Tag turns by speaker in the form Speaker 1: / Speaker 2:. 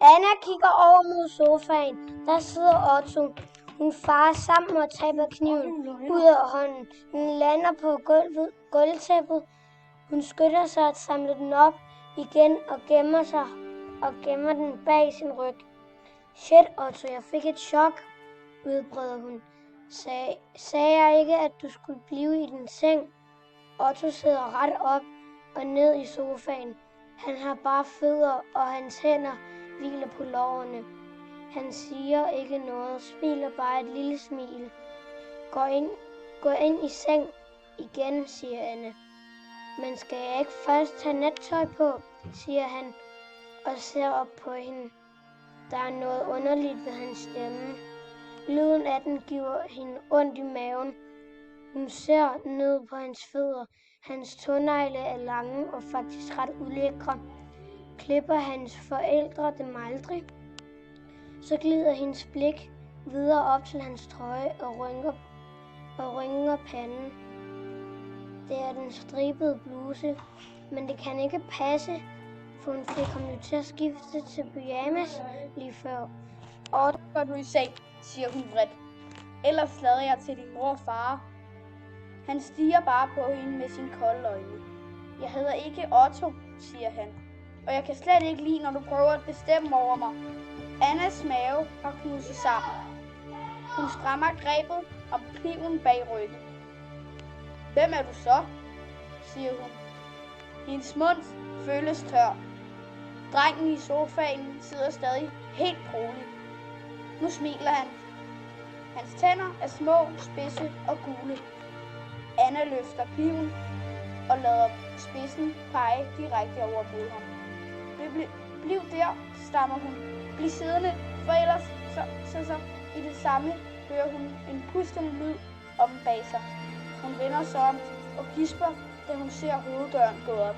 Speaker 1: Anna kigger over mod sofaen. Der sidder Otto. Hun farer sammen og taber kniven ud af hånden. Den lander på gulvtæppet. Hun skynder sig at samle den op igen og gemmer den bag sin ryg. Shit, Otto, jeg fik et chok, udbryder hun. Sagde jeg ikke, at du skulle blive i din seng? Otto sidder ret op og ned i sofaen. Han har bare fødder, og hans hænder hviler på lårene. Han siger ikke noget, smiler bare et lille smil. Gå ind i seng igen, siger Anne. Men skal jeg ikke først tage nattøj på, siger han og ser op på hende. Der er noget underligt ved hans stemme. Lyden af den giver hende ondt i maven. Hun ser ned på hans fødder. Hans tånegle er lange og faktisk ret ulækre. Klipper hans forældre dem aldrig? Så glider hendes blik videre op til hans trøje og rynker panden. Det er den stribede bluse, men det kan ikke passe, for hun fik ham jo til at skifte til pyjamas lige før.
Speaker 2: Går du i seng, siger hun vredt. Ellers lader jeg til din mor og far. Han stiger bare på hende med sine kolde øjne. Jeg hedder ikke Otto, siger han. Og jeg kan slet ikke lide, når du prøver at bestemme over mig. Annas mave har knuset sammen. Hun strammer grebet om kniven bag ryggen. Hvem er du så? Siger hun. Hendes mund føles tør. Drengen i sofaen sidder stadig helt roligt. Nu smiler han. Hans tænder er små, spidse og gule. Anna løfter kniven og lader spidsen pege direkte over mod ham. Bliv der, stammer hun. Bliv siddende, for ellers så i det samme hører hun en pustende lyd om bag sig. Hun vender sig om og gisper, da hun ser hoveddøren gå op.